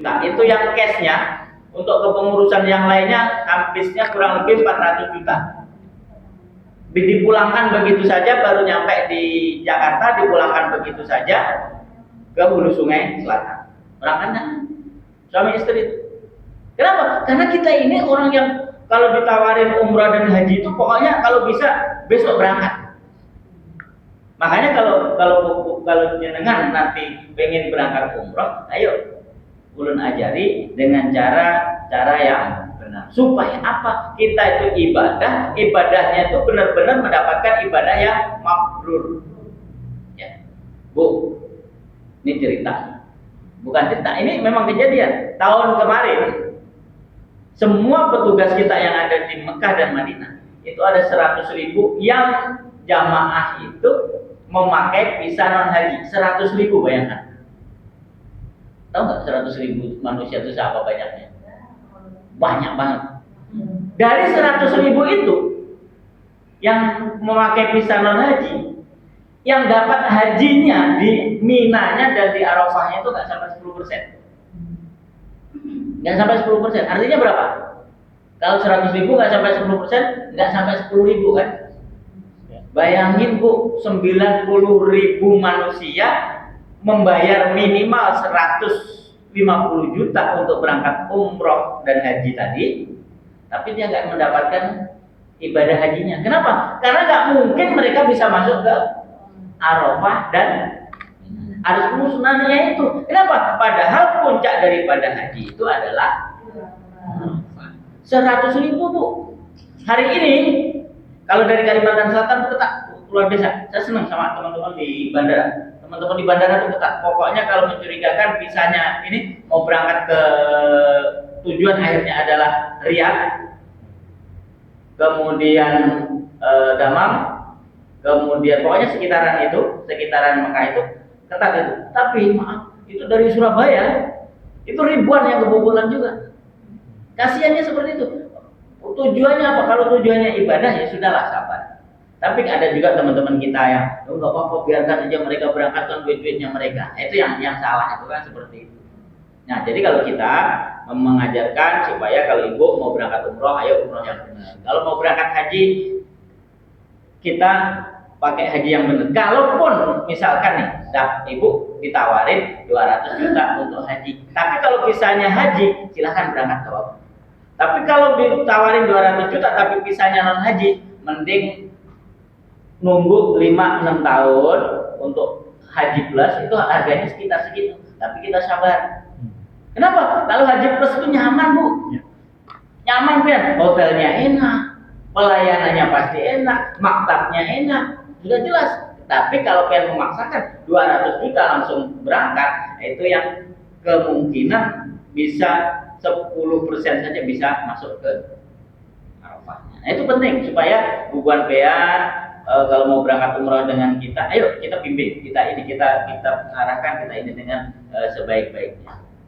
Nah, itu yang cashnya. Untuk kepengurusan yang lainnya habisnya kurang lebih 400 juta. Dipulangkan begitu saja, baru nyampe di Jakarta, dipulangkan begitu saja ke hulu sungai selatan. Berangkatnya suami istri. Kenapa? Karena kita ini orang yang kalau ditawarin umrah dan haji itu pokoknya kalau bisa besok berangkat. Makanya kalau jenengan nanti pengen berangkat umrah, ayo ulun ajari dengan cara yang benar. Supaya apa? Kita itu ibadahnya itu benar-benar mendapatkan ibadah yang mabrur. Ya. Bu, ini cerita. Bukan cerita, ini memang kejadian. Tahun kemarin, semua petugas kita yang ada di Mekah dan Madinah, itu ada 100.000 yang jamaah itu memakai visa non haji. 100.000, bayangkan. Tahu nggak 100.000 manusia itu siapa banyaknya? Banyak banget. Dari 100.000 itu yang memakai visa non haji, yang dapat hajinya di Minanya dan di Arafahnya itu nggak sampai 10%. Nggak sampai 10%. Artinya berapa? Kalau 100.000 nggak sampai 10%, nggak sampai 10.000 kan? Bayangin Bu, 90.000 manusia membayar minimal 150 juta untuk berangkat umroh dan haji tadi, tapi dia nggak mendapatkan ibadah hajinya. Kenapa? Karena nggak mungkin mereka bisa masuk ke Arafah dan harus sunahnya itu. Kenapa? Padahal puncak daripada haji itu adalah 100.000 Bu. Hari ini kalau dari Kalimantan Selatan itu ketat, luar biasa. Saya senang sama teman-teman di bandara. Teman-teman di bandara itu ketat. Pokoknya kalau mencurigakan visanya ini mau berangkat ke tujuan akhirnya adalah Riyadh, kemudian Damam, kemudian pokoknya sekitaran Mekah itu ketat itu. Tapi maaf, itu dari Surabaya itu ribuan yang kebobolan juga. Kasiannya seperti itu. Tujuannya apa? Kalau tujuannya ibadah ya sudahlah, sabar. Tapi ada juga teman-teman kita yang nggak apa-apa, biarkan aja mereka berangkatkan duit-duitnya mereka. Itu yang salah itu kan seperti itu. Nah, jadi kalau kita mengajarkan supaya kalau ibu mau berangkat umroh, ayo umroh yang benar. Kalau mau berangkat haji, kita pakai haji yang benar. Kalaupun misalkan nih, ibu ditawarin 200 juta untuk haji, tapi kalau visanya haji, silahkan berangkat ke bawah. Tapi kalau ditawarin 200 juta tapi visanya non haji, mending nunggu 5-6 tahun untuk haji plus, itu harganya sekitar segitu. Tapi kita sabar. Kenapa? Kalau haji plus itu nyaman Bu. Nyaman kan? Hotelnya enak, pelayanannya pasti enak, maktabnya enak, sudah jelas. Tapi kalau pengen memaksakan 200 juta langsung berangkat, itu yang kemungkinan bisa 10% saja bisa masuk ke Arafahnya. Nah, itu penting supaya hubungan bean kalau mau berangkat umroh dengan kita, ayo kita bimbing, kita arahkan, kita ini dengan sebaik-baiknya.